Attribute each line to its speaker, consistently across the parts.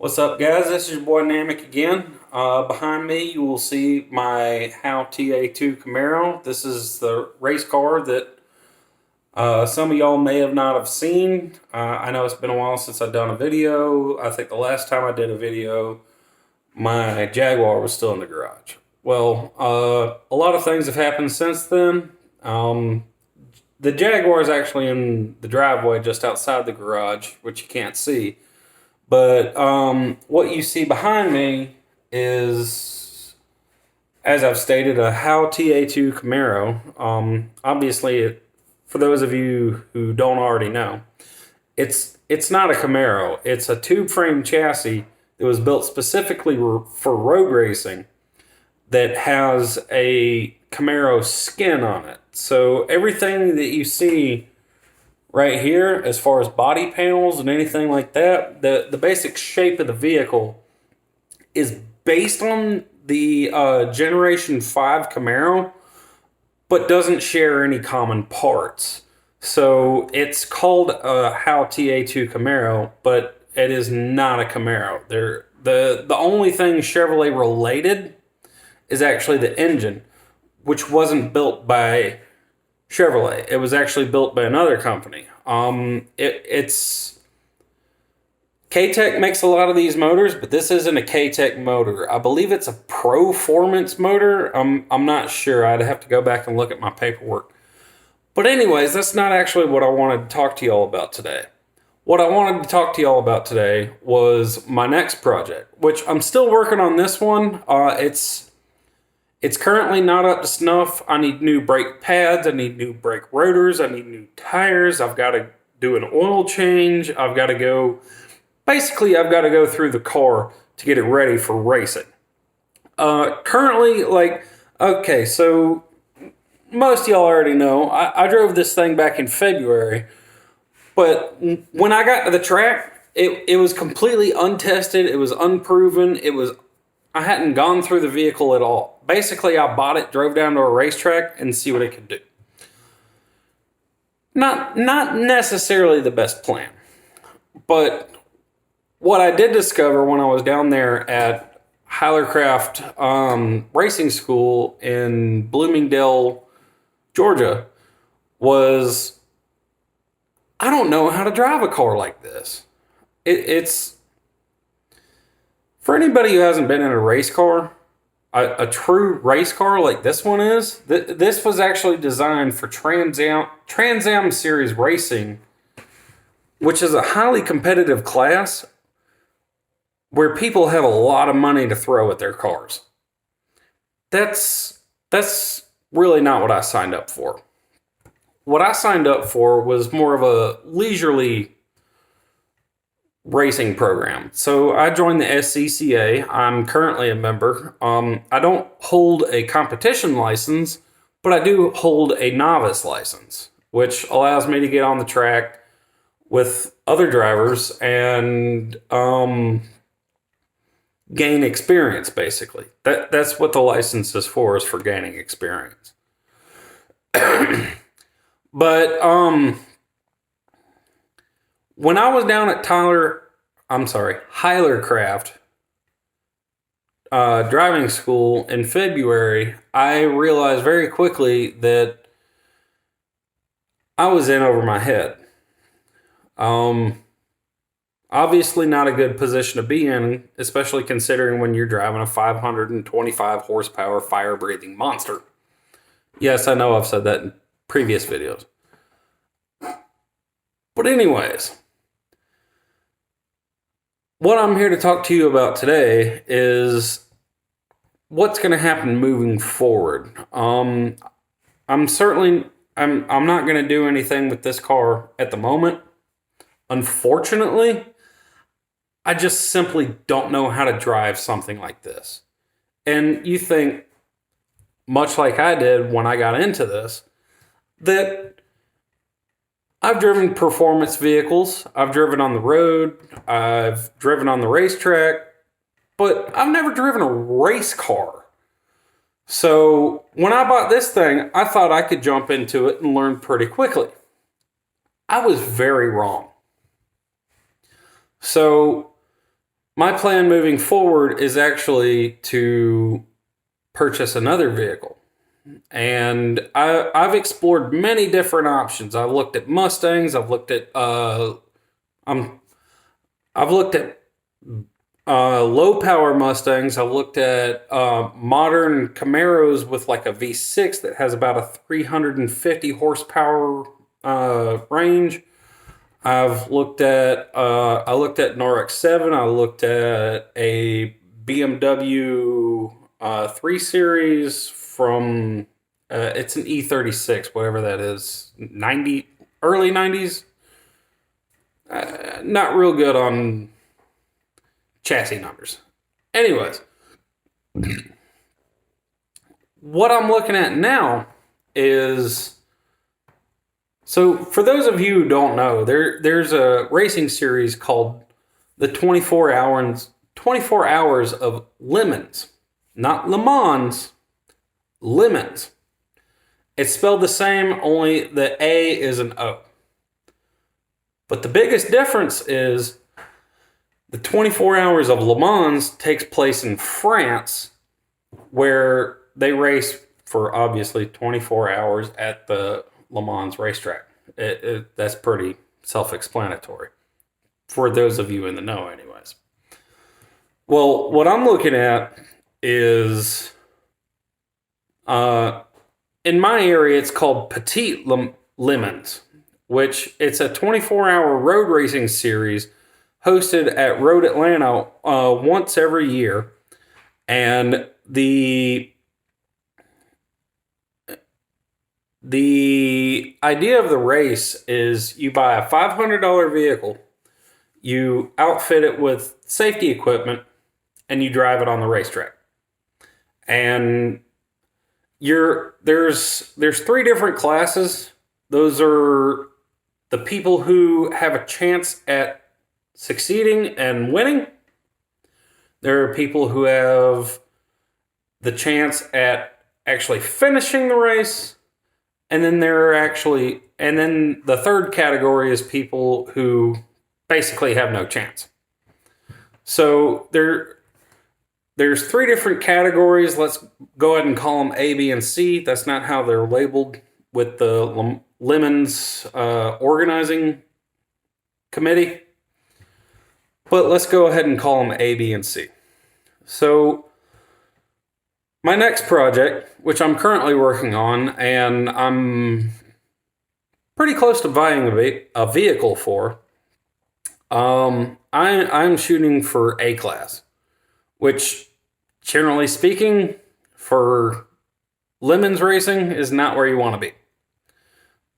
Speaker 1: What's up, guys? This is your boy Namek again. Behind me, you will see my How TA2 Camaro. This is the race car that some of y'all may have not have seen. I know it's been a while since I've done a video. I think the last time I did a video, my Jaguar was still in the garage. Well, a lot of things have happened since then. The Jaguar is actually in the driveway just outside the garage, which you can't see. But what you see behind me is, as I've stated, a How TA2 Camaro. Obviously, for those of you who don't already know, it's not a Camaro. It's a tube frame chassis that was built specifically for road racing that has a Camaro skin on it. So everything that you see right here, as far as body panels and anything like that, the basic shape of the vehicle is based on the Generation 5 Camaro, but doesn't share any common parts. So it's called a How TA2 Camaro, but it is not a Camaro. The only thing Chevrolet related is actually the engine, which wasn't built by Chevrolet. It was actually built by another company. It's K-Tech makes a lot of these motors, but this isn't a K-Tech motor. I believe it's a Proformance motor. I'm not sure. I'd have to go back and look at my paperwork. But anyways, that's not actually what I wanted to talk to y'all about today. What I wanted to talk to y'all about today was my next project, which I'm still working on this one. It's currently not up to snuff. I need new brake pads. I need new brake rotors. I need new tires. I've got to do an oil change. I've got to go through the car to get it ready for racing. Currently, okay, so most of y'all already know, I drove this thing back in February, but when I got to the track, it was completely untested. It was unproven. I hadn't gone through the vehicle at all. Basically, I bought it, drove down to a racetrack, and see what it could do. Not necessarily the best plan. But what I did discover when I was down there at Hylercraft Racing School in Bloomingdale, Georgia, was I don't know how to drive a car like this. It's for anybody who hasn't been in a race car, a true race car like this one is. This was actually designed for Trans Am Series racing, which is a highly competitive class where people have a lot of money to throw at their cars. That's really not what I signed up for. What I signed up for was more of a leisurely racing program. So I joined the SCCA. I'm currently a member. I don't hold a competition license, but I do hold a novice license, which allows me to get on the track with other drivers and gain experience, basically. That's what the license is for gaining experience. But when I was down at Hylercraft driving school in February, I realized very quickly that I was in over my head. Obviously not a good position to be in, especially considering when you're driving a 525 horsepower fire-breathing monster. Yes, I know I've said that in previous videos. But anyways, what I'm here to talk to you about today is what's going to happen moving forward. I'm not going to do anything with this car at the moment. Unfortunately, I just simply don't know how to drive something like this. And you think, much like I did when I got into this, that I've driven performance vehicles, I've driven on the road, I've driven on the racetrack, but I've never driven a race car. So when I bought this thing, I thought I could jump into it and learn pretty quickly. I was very wrong. So my plan moving forward is actually to purchase another vehicle. And I've explored many different options. I've looked at Mustangs. I've looked at I've looked at low power Mustangs. I've looked at modern Camaros with like a V6 that has about a 350 horsepower range. I looked at an RX-7. I looked at a BMW 3 Series from it's an E36, whatever that is, early 90s. Not real good on chassis numbers. Anyways, what I'm looking at now is, so for those of you who don't know, there's a racing series called the 24 hours of Le Mans, not Le Mans, Le Mans. It's spelled the same, only the A is an O. But the biggest difference is the 24 hours of Le Mans takes place in France, where they race for obviously 24 hours at the Le Mans racetrack. That's pretty self-explanatory for those of you in the know, anyways. Well, what I'm looking at is, in my area, it's called Petit Le Mans, which it's a 24-hour road racing series hosted at Road Atlanta once every year. And the idea of the race is you buy a $500 vehicle, you outfit it with safety equipment, and you drive it on the racetrack. And there's three different classes. Those are the people who have a chance at succeeding and winning. There are people who have the chance at actually finishing the race. And then the third category is people who basically have no chance. So there's three different categories. Let's go ahead and call them A, B, and C. That's not how they're labeled with the Le Mans organizing committee. But let's go ahead and call them A, B, and C. So my next project, which I'm currently working on, and I'm pretty close to buying a vehicle for, I'm shooting for A class, which, generally speaking, for Le Mans racing is not where you want to be.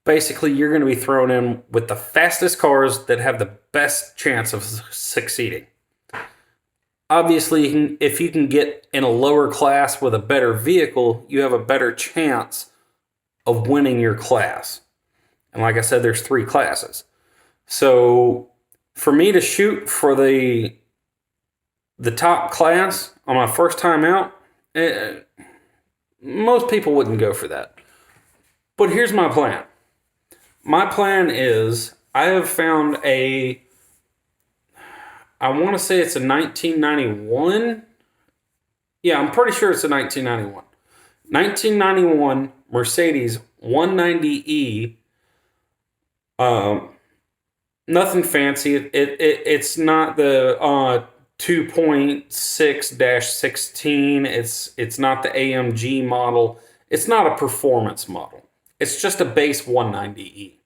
Speaker 1: Basically, you're going to be thrown in with the fastest cars that have the best chance of succeeding. Obviously, if you can get in a lower class with a better vehicle, you have a better chance of winning your class. And like I said, there's three classes. So for me to shoot for the top class on my first time out, most people wouldn't go for that. But here's my plan. My plan is I have found I want to say it's a 1991. Yeah, I'm pretty sure it's a 1991. 1991 Mercedes 190E. Nothing fancy. It's not the 2.6-16. It's not the AMG model. It's not a performance model. It's just a base 190E.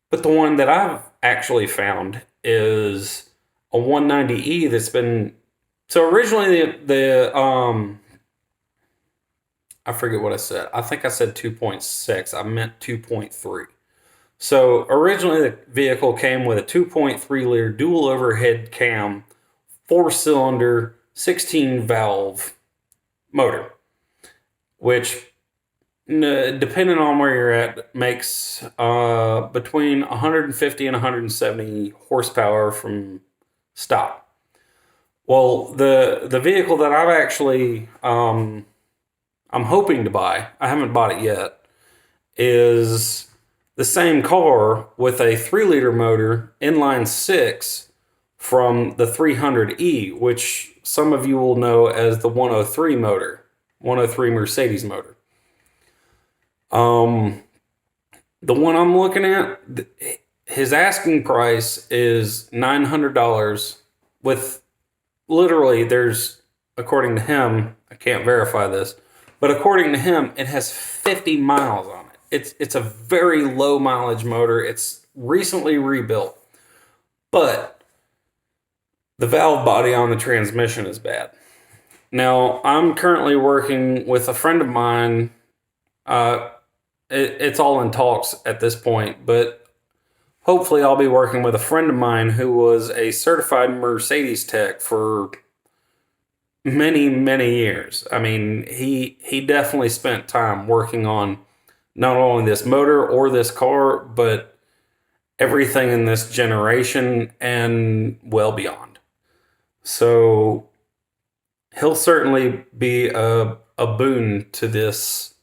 Speaker 1: But the one that I've actually found is a 190E that's been... So originally I forget what I said. I think I said 2.6. I meant 2.3. So originally the vehicle came with a 2.3 liter dual overhead cam, 4-cylinder, 16 valve motor, which, depending on where you're at, makes between 150 and 170 horsepower from stop. Well, the vehicle that I've actually I'm hoping to buy, I haven't bought it yet, is the same car with a 3-liter motor, inline 6, from the 300E, which some of you will know as the 103 motor, 103 Mercedes motor. The one I'm looking at, his asking price is $900 with literally there's, according to him, I can't verify this, but according to him, it has 50 miles on it. It's a very low mileage motor. It's recently rebuilt, but the valve body on the transmission is bad. Now, I'm currently working with a friend of mine. It's all in talks at this point, but hopefully I'll be working with a friend of mine who was a certified Mercedes tech for many, many years. I mean, he definitely spent time working on not only this motor or this car, but everything in this generation and well beyond. So he'll certainly be a boon to this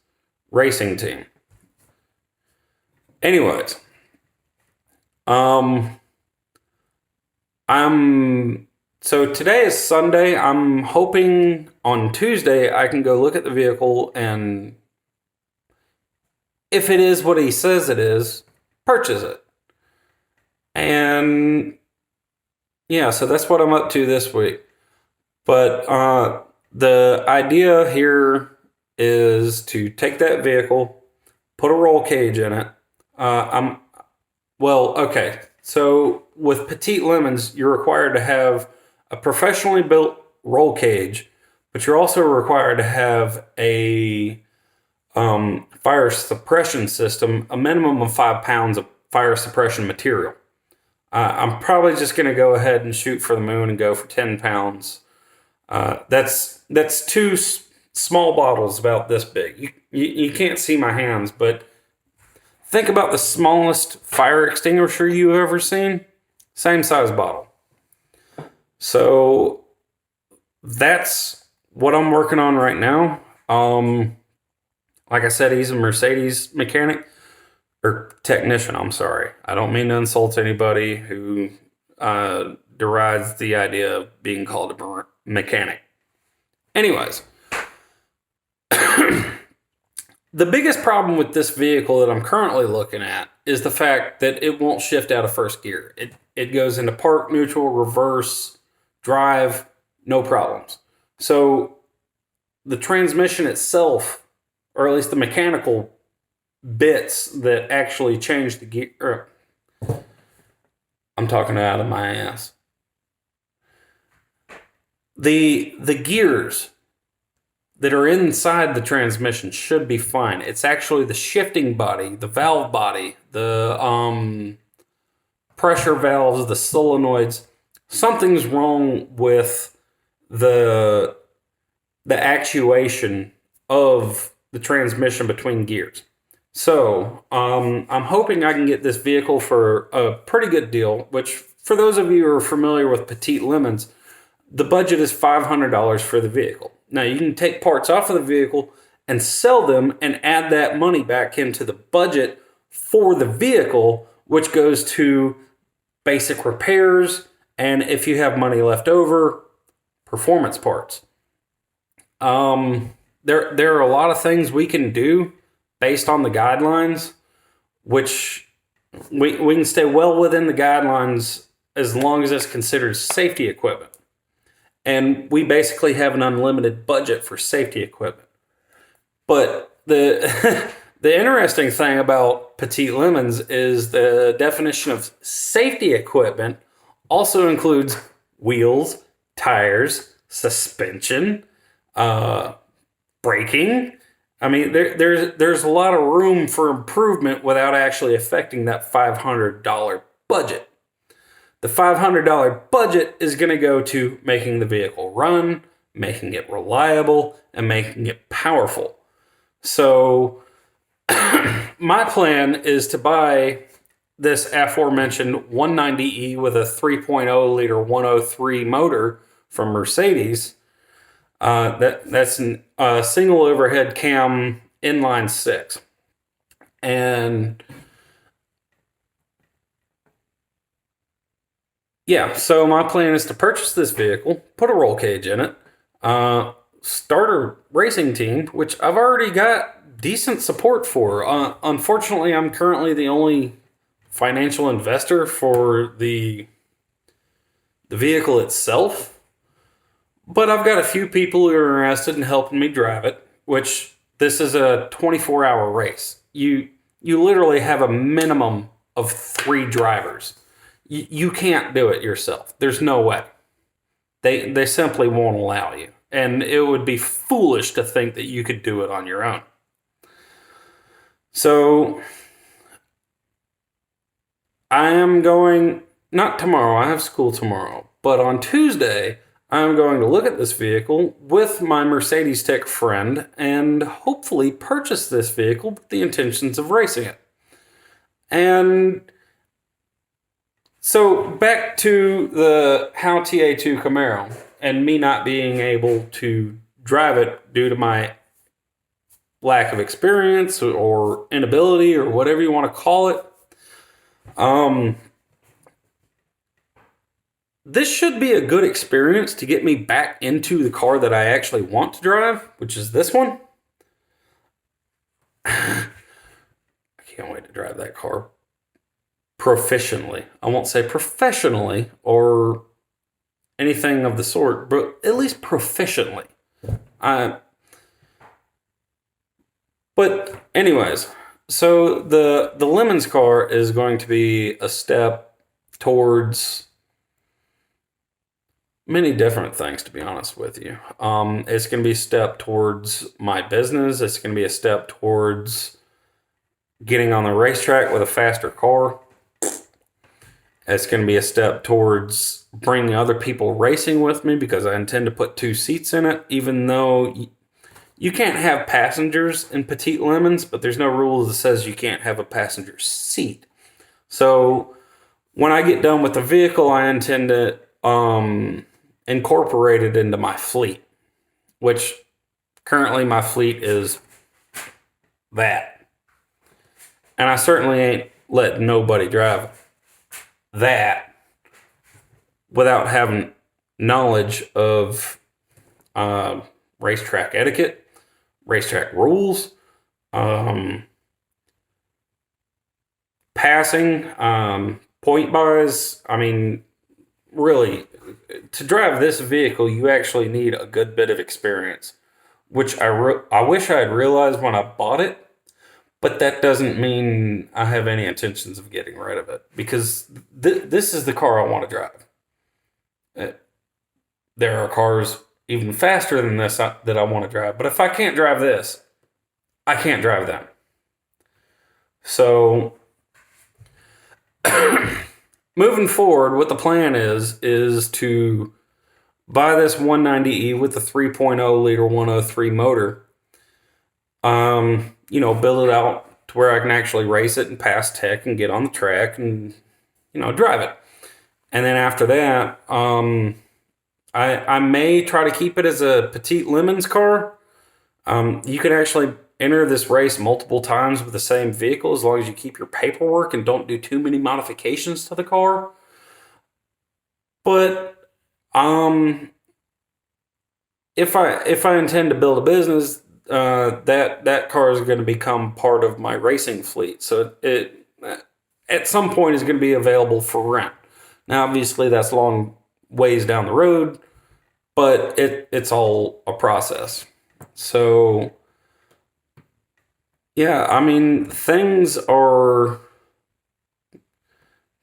Speaker 1: racing team. Anyways, so today is Sunday. I'm hoping on Tuesday I can go look at the vehicle, and if it is what he says it is, purchase it. And yeah, so that's what I'm up to this week. But the idea here is to take that vehicle, put a roll cage in it. Okay. So with Petite Lemons, you're required to have a professionally built roll cage, but you're also required to have a fire suppression system, a minimum of 5 pounds of fire suppression material. I'm probably just going to go ahead and shoot for the moon and go for 10 pounds. That's two small bottles about this big. You can't see my hands, but think about the smallest fire extinguisher you've ever seen. Same size bottle. So that's what I'm working on right now. Like I said, he's a Mercedes mechanic or technician. I'm sorry. I don't mean to insult anybody who derides the idea of being called a mechanic. Anyways, the biggest problem with this vehicle that I'm currently looking at is the fact that it won't shift out of first gear. It goes into park, neutral, reverse, drive, no problems. So the transmission itself, or at least the mechanical bits that actually change the gear, I'm talking out of my ass. The gears that are inside the transmission should be fine. It's actually the shifting body, the valve body, the pressure valves, the solenoids. Something's wrong with the actuation of the transmission between gears. So I'm hoping I can get this vehicle for a pretty good deal, which for those of you who are familiar with Petite Lemons, the budget is $500 for the vehicle. Now, you can take parts off of the vehicle and sell them and add that money back into the budget for the vehicle, which goes to basic repairs, and if you have money left over, performance parts. There are a lot of things we can do based on the guidelines, which we can stay well within the guidelines as long as it's considered safety equipment. And we basically have an unlimited budget for safety equipment. But the the interesting thing about Petite Lemons is the definition of safety equipment also includes wheels, tires, suspension, braking. I mean, there's a lot of room for improvement without actually affecting that $500 budget. The $500 budget is going to go to making the vehicle run, making it reliable, and making it powerful. So my plan is to buy this aforementioned 190E with a 3.0 liter 103 motor from Mercedes. That's a single overhead cam inline six. And Yeah, so my plan is to purchase this vehicle, put a roll cage in it, start a racing team, which I've already got decent support for. Unfortunately, I'm currently the only financial investor for the vehicle itself, but I've got a few people who are interested in helping me drive it. Which this is a 24-hour race. You literally have a minimum of 3 drivers. You can't do it yourself. There's no way. They simply won't allow you. And it would be foolish to think that you could do it on your own. So I am going, not tomorrow, I have school tomorrow, but on Tuesday, I'm going to look at this vehicle with my Mercedes Tech friend and hopefully purchase this vehicle with the intentions of racing it. And so back to the How TA2 Camaro and me not being able to drive it due to my lack of experience or inability or whatever you want to call it. This should be a good experience to get me back into the car that I actually want to drive, which is this one. I can't wait to drive that car proficiently. I won't say professionally or anything of the sort, but at least proficiently. But anyways, so the Lemons car is going to be a step towards many different things, to be honest with you. It's going to be a step towards my business. It's going to be a step towards getting on the racetrack with a faster car. It's going to be a step towards bringing other people racing with me because I intend to put 2 seats in it, even though you can't have passengers in Petite Lemons, but there's no rule that says you can't have a passenger seat. So when I get done with the vehicle, I intend to incorporate it into my fleet, which currently my fleet is that. And I certainly ain't letting nobody drive that without having knowledge of racetrack etiquette, racetrack rules, passing, point buys. I mean, really, to drive this vehicle, you actually need a good bit of experience, which I wish I had realized when I bought it, but that doesn't mean I have any intentions of getting rid of it because this is the car I want to drive. There are cars even faster than this that I want to drive, but if I can't drive this, I can't drive them. So moving forward, what the plan is to buy this 190E with the 3.0 liter 103 motor. Build it out to where I can actually race it and pass tech and get on the track and, drive it. And then after that, I may try to keep it as a Petite Lemons car. You can actually enter this race multiple times with the same vehicle as long as you keep your paperwork and don't do too many modifications to the car. But if I intend to build a business, that car is going to become part of my racing fleet. So it at some point is going to be available for rent. Now, obviously, that's long ways down the road, but it's all a process. So yeah, I mean, things are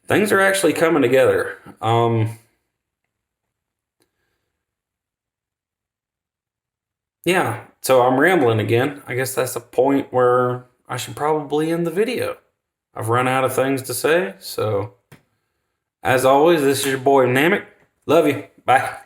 Speaker 1: actually coming together. Yeah, so I'm rambling again. I guess that's a point where I should probably end the video. I've run out of things to say, so as always, this is your boy Namek. Love you. Bye.